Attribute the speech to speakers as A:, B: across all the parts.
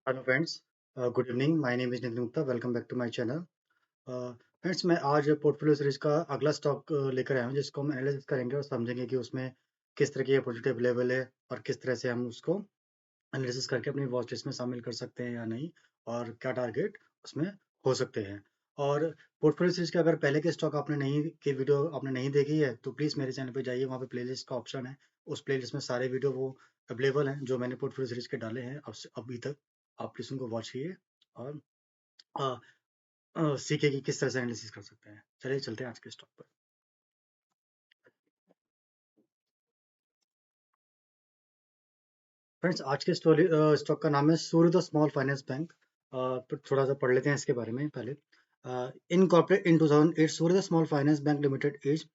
A: Hello friends, good evening. My name is Nitin Gupta. Welcome back to my channel. Friends, मैं आज portfolio series का अगला stock लेकर आया हूं, जिसको हम एनालिसिस करेंगे और समझेंगे कि उसमें किस तरह की अपॉर्चुनिटी अवेलेबल है और किस तरह से हम उसको एनालिसिस करके अपनी वॉच लिस्ट में शामिल कर सकते हैं या नहीं, और क्या टारगेट उसमें हो सकते हैं। और पोर्टफोलियो सीरीज के अगर पहले के स्टॉक आपने नहीं की वीडियो आपने नहीं देखी है तो प्लीज़ मेरे चैनल पे जाइए, वहाँ पे प्लेलिस्ट का ऑप्शन है। उस प्लेलिस्ट में सारे वीडियो वो अवेलेबल हैं जो मैंने पोर्टफोलियो सीरीज के डाले हैं अभी तक। आप प्लीज़ उनको वॉच कीजिए और अ सीखिए कि किस तरह से एनालिसिस कर सकते हैं। चलिए चलते हैं आज के स्टॉक पर। फ्रेंड्स, आज के स्टॉक का नाम है सूर्योदय स्मॉल फाइनेंस बैंक। तो थोड़ा सा पढ़ लेते हैं इसके बारे में पहले। Incorporated in 2008, Surya Small Finance Bank Limited is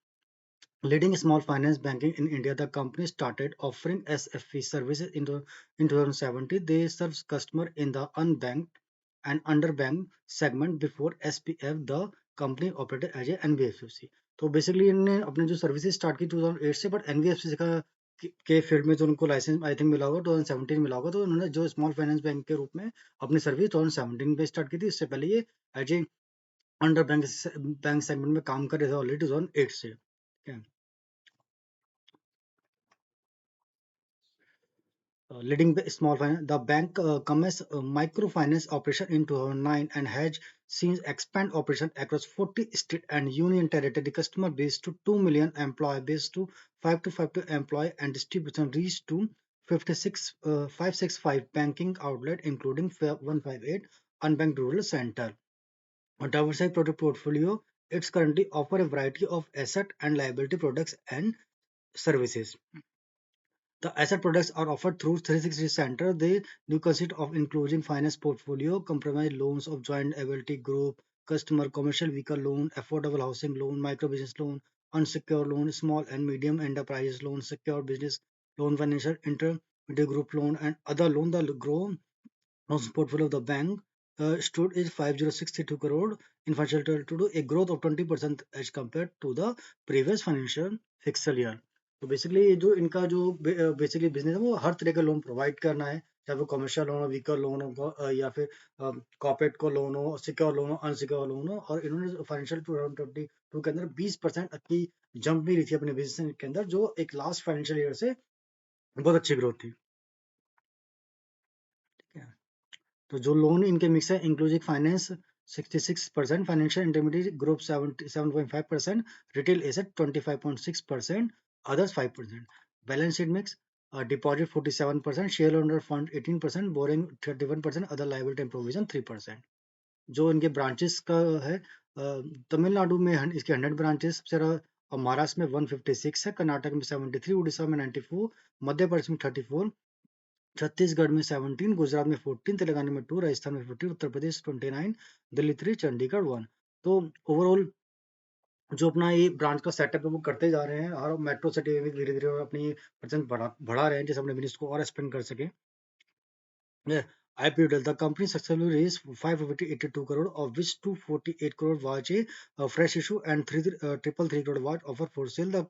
A: leading small finance banking in India. The company started offering SFE services in 2017. They serve customers in the unbanked and underbanked segment before SPF. The company operated as a NBFC. तो basically इन्होंने अपनी जो services start की 2008 से, but NBFC का के field में जो उनको लाइसेंस आई थिंक मिला होगा 2017 मिला होगा, तो उन्होंने जो स्मॉल फाइनेंस बैंक के रूप में अपनी सर्विस 2017 में स्टार्ट की थी। इससे पहले ये as a under bank segment में काम कर रहे थे ऑलरेडी 2008 से। ठीक है। Leading the small finance, the bank commenced microfinance operation in 2009 and has since expand operation across 40 state and union territory. The customer base to 2 million, employee base to 5 employee, and distribution reach to 565 banking outlet, including 158 unbanked rural center. A diversified product portfolio, it's currently offer a variety of asset and liability products and services. The asset products are offered through 360 Center. They do consist of including finance portfolio, compromise loans of joint ability group, customer commercial vehicle loan, affordable housing loan, micro business loan, unsecured loan, small and medium enterprises loan, secure business loan, financial intermediate group loan, and other loan. The grow loans portfolio of the bank stood is 5062 crore in financial 22, a growth of 20% as compared to the previous financial fiscal year. तो basically जो इनका जो basically business है वो हर तरह का loan provide करना है, चाहे वो कमर्शियल लोन हो, व्हीकल लोन हो, या फिर कॉर्पोरेट को लोन हो, सिक्योर लोन हो, अनसिक्योर लोन हो। और इन्होंने फाइनेंशियल 2022 के अंदर 20% की जंप भी ली थी अपने बिजनेस के अंदर, जो एक लास्ट फाइनेंशियल ईयर से बहुत अच्छी ग्रोथ थी। ठीक है। तो जो लोन इनके मिक्स है, inclusive finance 66%, financial intermediate group 7.5%, retail asset 25.6%, others 5%। Balance sheet mix, deposit 47%, share holder fund 18%, boring 31%, other liability and provision 3%। जो इनके ब्रांचेस का है, तमिलनाडु में इसके 100 ब्रांचेस सबसे ज़्यादा, और महाराष्ट्र में 156 है, कर्नाटक में 73, उड़ीसा में 94, मध्य प्रदेश में 34, छत्तीसगढ़ में 17, गुजरात में 14, तेलंगाना में 2, राजस्थान में 15, उत्तर प्रदेश 29, दिल्ली 3, चंडीगढ़ 1। तो ओवरऑल जो अपना ये ब्रांच का सेटअप है वो करते जा रहे हैं, और मेट्रो सिटी में भी धीरे धीरे अपनी प्रेजेंस बढ़ा रहे हैं, जिससे अपने बिजनेस को और एक्सपेंड कर सके। IPO deal, the company successfully raised 582 crore, of which 248 crore was a fresh issue and 333 crore was offer for sale. The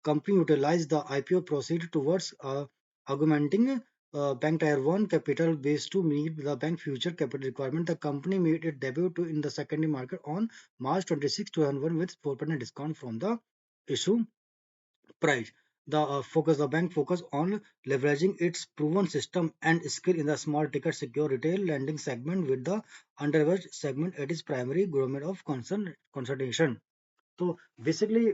A: company utilized the IPO proceed towards augmenting bank tier 1 capital base to meet the bank future capital requirement. The company made its debut in the secondary market on March 26, 2001 with 4% discount from the issue price. The bank focus on leveraging its proven system and skill in the small ticket secure retail lending segment, with the underserved segment at its primary domain of concentration. तो basically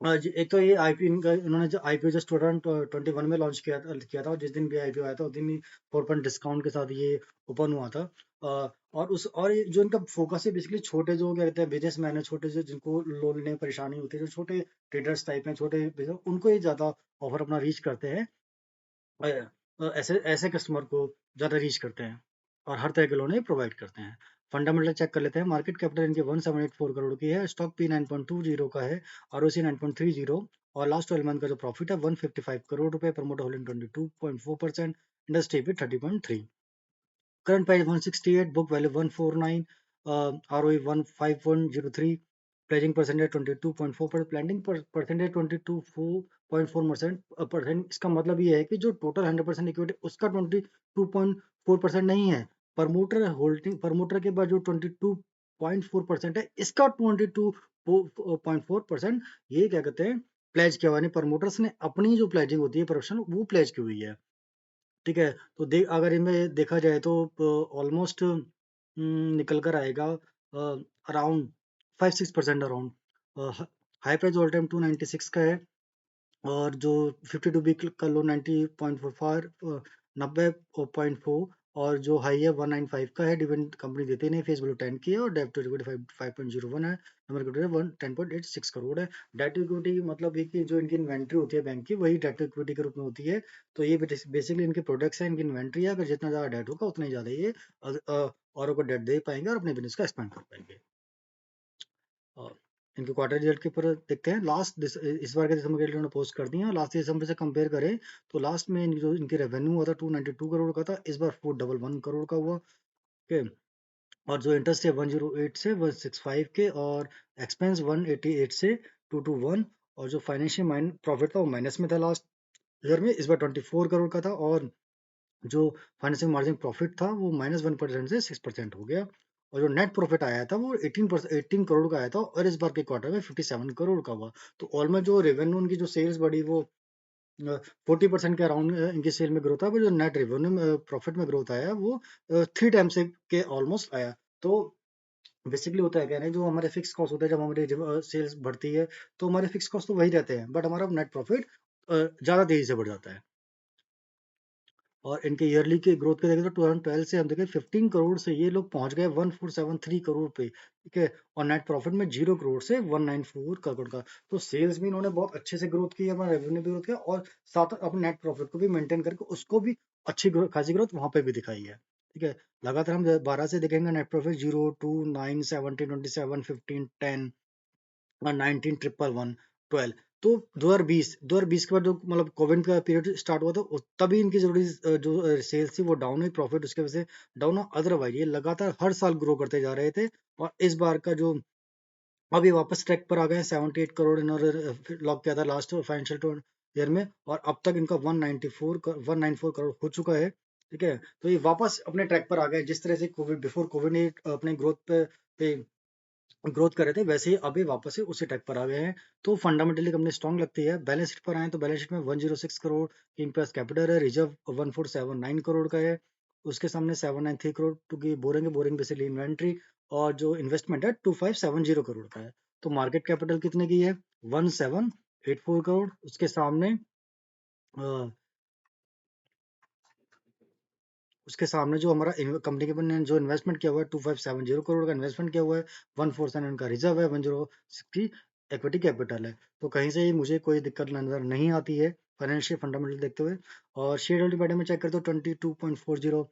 A: एक तो ये IPO इनका, इन्होंने जो IPO just 2021 में launch किया था, और जिस दिन भी आईपीओ आया था उस दिन ही 4% डिस्काउंट के साथ ये ओपन हुआ था। और ये जो इनका फोकस है बेसिकली छोटे जो क्या कहते हैं बिजनेसमैन है, छोटे जो जिनको लोन लेने में परेशानी होती है, जो छोटे ट्रेडर्स टाइप हैं, छोटे business, उनको ये ज़्यादा ऑफर अपना रीच करते हैं। ऐसे ऐसे कस्टमर को ज़्यादा रीच करते हैं और हर तरह के लोन प्रोवाइड करते हैं। फंडामेंटल चेक कर लेते हैं। मार्केट कैपिटल इनके 1784 करोड़ की है, स्टॉक पी 9.20 का है, आरओसी 9.30, और लास्ट 12 मंथ का जो प्रॉफिट है 155 करोड़ रुपए, प्रमोटर होल्डिंग 22.4%, इंडस्ट्री पे 30.3, current price 168, book value 149, ROE 15.03, pledging percentage 22.4%, pledging percentage 22.4%। इसका मतलब ये है कि जो टोटल 100% इक्विटी उसका 22.4% 4% नहीं है, प्रमोटर के पास जो 22.4% है, इसका 22.4% ये क्या कहते हैं प्लेज किया हुआ, यानी प्रमोटर्स ने अपनी जो प्लेजिंग होती है प्रोफेशन वो प्लेज की हुई है। ठीक है, तो अगर इनमें देखा जाए तो ऑलमोस्ट निकल कर आएगा around 5-6% around. High price all time 296 का है, और जो 52 वीक का लो 90.44, 90.4, और जो हाई है 195 का है। डिविडेंड कंपनी देती नहीं, फेस वैल्यू 10 की है, और डेब्ट टू इक्विटी 5.01 है, नंबर इक्विटी 10.86 करोड़ है। डेट टू इक्विटी मतलब ये कि जो इनकी इन्वेंट्री होती है बैंक की, वही डेट टू इक्विटी के रूप में होती है। तो ये बेसिकली इनके प्रोडक्ट्स है, इनकी इन्वेंट्री है, अगर जितना ज्यादा डेट होगा उतना ही ज्यादा ये औरों को डेट दे पाएंगे और अपने बिजनेस का एक्सपेंड कर पाएंगे। और इनके क्वार्टर रिजल्ट के ऊपर देखते हैं। लास्ट इस बार के दिसंबर के इन्होंने पोस्ट कर दिए हैं, लास्ट दिसंबर से कंपेयर करें तो लास्ट में जो इनकी रेवेन्यू हुआ था 292 करोड़ का था, इस बार 411 करोड़ का हुआ। ओके, और जो इंटरेस्ट है 108 से 165 के, और एक्सपेंस 188 से 221, और जो फाइनेंशियल प्रॉफिट था वो माइनस में था लास्ट ईयर में, इस बार 24 करोड़ का था, और जो फाइनेंशियल मार्जिन प्रॉफिट था वो -1% से 6% हो गया, और जो नेट प्रॉफिट आया था वो 18 करोड़ का आया था, और इस बार के क्वार्टर में 57 करोड़ का हुआ। तो ऑलमोस्ट जो रेवेन्यू उनकी जो सेल्स बढ़ी वो 40% के अराउंड इनकी सेल में ग्रोथ है, पर जो नेट रेवेन्यू प्रॉफिट में ग्रोथ आया वो 3 टाइम्स के ऑलमोस्ट आया। तो बेसिकली होता है क्या है, जो हमारे फिक्स कॉस्ट होता है जब हमारी सेल्स बढ़ती है तो हमारे फिक्स कॉस्ट तो वही रहते हैं, बट हमारा नेट प्रॉफिट ज्यादा तेजी से बढ़ जाता है। और इनके ईयरली की ग्रोथ पे देखें तो 2012 से हम देखें 15 करोड़ से ये लोग पहुंच गए 1473 करोड़ पे। ठीक है, और नेट प्रॉफिट में 0 करोड़ से 194 करोड़ का। तो सेल्स भी इन्होंने बहुत अच्छे से ग्रोथ की है, अपना रेवेन्यू भी ग्रोथ किया, और साथ अपने नेट प्रॉफिट को भी मेंटेन करके उसको भी अच्छी खासी ग्रोथ वहां पे भी दिखाई है। ठीक है, लगातार हम 12 से देखेंगे नेट प्रॉफिट 0, 2, 9, 17, 27, 15, 10 और 19, 111, 12। तो 2020 के बाद जो मतलब कोविड का पीरियड स्टार्ट हुआ था तभी इनकी जरूरी जो सेल्स थी वो डाउन हुई, प्रॉफिट उसके वजह से डाउन हुआ। अदरवाइज ये लगातार हर साल ग्रो करते जा रहे थे, और इस बार का जो अभी वापस ट्रैक पर आ गए हैं, 78 करोड़ इन्होंने लॉक किया था लास्ट फाइनेंशियल ईयर में, और अब तक इनका 194 करोड़ हो चुका है। ठीक है, तो ये वापस अपने ट्रैक पर आ गए, जिस तरह से कोविड बिफोर कोविड ने अपने पे ग्रोथ कर रहे थे, वैसे ही अभी वापस से उसी ट्रैक पर आ गए हैं। तो फंडामेंटली कंपनी स्ट्रांग लगती है। बैलेंस शीट पर आए तो बैलेंस शीट में 106 करोड़ की इनके पास कैपिटल है, रिजर्व 1479 करोड़ का है, उसके सामने 793 करोड़ टू की बोरिंग है, बोरिंग बेसिकली इन्वेंट्री, और जो इन्वेस्टमेंट है 2570 करोड़ का है। तो मार्केट कैपिटल कितने की है 1784 करोड़, उसके सामने जो हमारा कंपनी के ने जो इन्वेस्टमेंट किया हुआ है 2570 करोड़ का इन्वेस्टमेंट किया हुआ है, 147 का रिजर्व है, 106 की इक्विटी कैपिटल है। तो कहीं से मुझे कोई दिक्कत नजर नहीं आती है फाइनेंशियल फंडामेंटल देखते हुए। और शेयर होल्डिंग पैटर्न में चेक करते हो 22.40,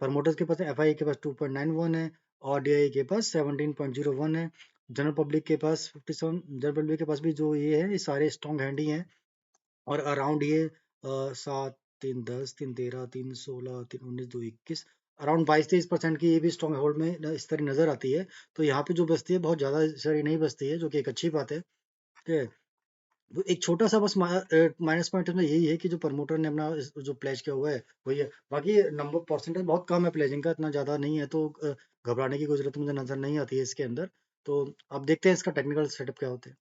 A: प्रमोटर्स के पास एफ के पास 2.91 है, और डी के पास 17.01 है, जनरल पब्लिक के पास 57, जनरल पब्लिक के पास भी जो ये है ये सारे स्ट्रॉन्ग हैंड ही हैं, और अराउंड ये 7, 3, 10, 3, 13, 3, 16, 3, 19, 2, 21, अराउंड 22-23% की ये भी स्ट्रॉन्ग होल्ड में इस तरह नजर आती है। तो यहाँ पे जो बचती है बहुत ज्यादा सारी नहीं बचती है, जो कि एक अच्छी बात है। ठीक है, तो एक छोटा सा बस माइनस पॉइंट में यही है कि जो प्रमोटर ने अपना जो प्लेज किया हुआ है वही है, बाकी नंबर परसेंटेज बहुत कम है प्लेजिंग का, इतना ज्यादा नहीं है, तो घबराने की कोई जरूरत मुझे नजर नहीं आती है इसके अंदर। तो अब देखते हैं इसका टेक्निकल सेटअप क्या होता है।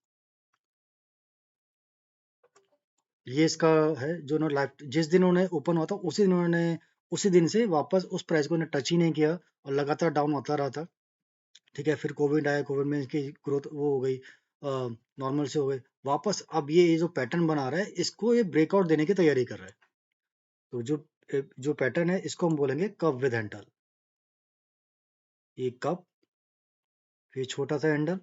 A: ये इसका है जो उन्होंने लाइव जिस दिन उन्होंने ओपन हुआ था उसी दिन उन्होंने उसी दिन से वापस उस प्राइस को टच ही नहीं किया, और लगातार डाउन होता रहा था। ठीक है, फिर कोविड आया, कोविड में इसकी ग्रोथ वो हो गई, नॉर्मल से हो गई वापस। अब ये जो पैटर्न बना रहा है इसको ये ब्रेकआउट देने की तैयारी कर रहा है। तो जो पैटर्न है इसको हम बोलेंगे कप विद हैंडल। ये कप, फिर छोटा सा हैंडल,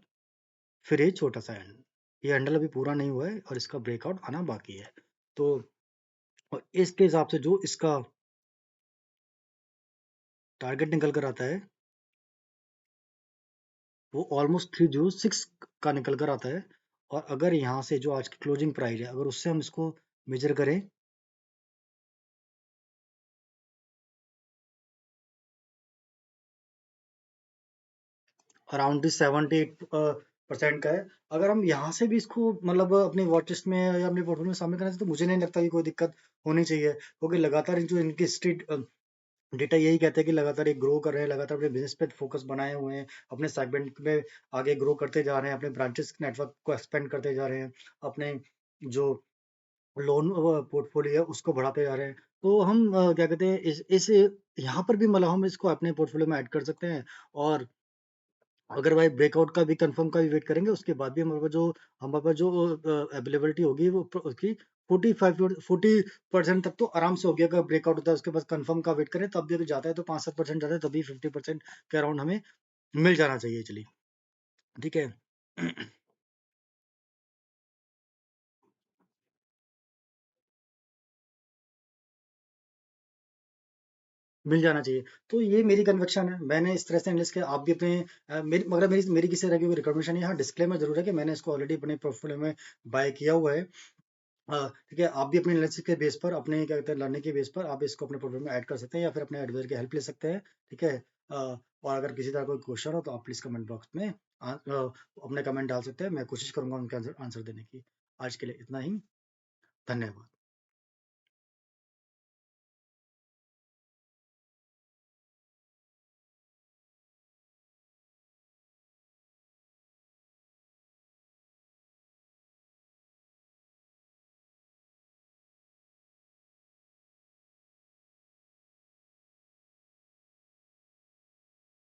A: फिर ये छोटा सा हैंडल। ये हैंडल अभी पूरा नहीं हुआ है और इसका ब्रेकआउट आना बाकी है। तो और इसके हिसाब से जो इसका टारगेट निकल कर आता है वो ऑलमोस्ट 306 का निकल कर आता है। और अगर यहाँ से जो आज की क्लोजिंग प्राइस है अगर उससे हम इसको मेजर करें, अराउंड 78% का है। अगर हम यहाँ से भी इसको मतलब अपनी वॉच लिस्ट में या अपने पोर्टफोलियो में शामिल करें तो मुझे नहीं लगता कि कोई दिक्कत होनी चाहिए, क्योंकि लगातार जो इनकी स्ट्रीट डेटा यही कहते हैं कि लगातार ये ग्रो कर रहे हैं, लगातार अपने बिजनेस पे फोकस बनाए हुए हैं, अपने सेगमेंट में आगे ग्रो करते जा रहे हैं, अपने ब्रांचेस नेटवर्क को एक्सपेंड करते जा रहे हैं, अपने जो लोन पोर्टफोलियो है उसको बढ़ाते जा रहे हैं। तो हम क्या कहते हैं इस यहाँ पर भी मतलब हम इसको अपने पोर्टफोलियो में ऐड कर सकते हैं। और अगर भाई ब्रेकआउट का भी कंफर्म का भी वेट करेंगे, उसके बाद भी हमारे पास जो अवेलेबिलिटी होगी वो उसकी 40% तक तो आराम से हो गया। अगर ब्रेकआउट होता है उसके बाद कंफर्म का वेट करें तब भी अगर जाता है तो 5-7% जाता है, तभी 50% के अराउंड हमें मिल जाना चाहिए। चलिए ठीक है। मिल जाना चाहिए। तो ये मेरी कन्विक्शन है, मैंने इस तरह से एनालिसिस किया। आप भी अपने मेरी मगर मेरी मेरी किसी तरह की कोई रिकमेंडेशन नहीं है। हाँ, डिस्क्लेमर जरूर है कि मैंने इसको ऑलरेडी अपने पोर्टफोलियो में बाय किया हुआ है। ठीक है, आप भी अपने एनालिसिस के बेस पर, अपने क्या कहते हैं लर्निंग के बेस पर आप इसको अपने पोर्टफोलियो में ऐड कर सकते हैं, या फिर अपने एडवाइजर की हेल्प ले सकते हैं। ठीक है। और अगर किसी तरह कोई क्वेश्चन हो तो आप प्लीज कमेंट बॉक्स में अपने कमेंट डाल सकते हैं, मैं कोशिश करूंगा उनके आंसर आंसर देने की। आज के लिए इतना ही। धन्यवाद।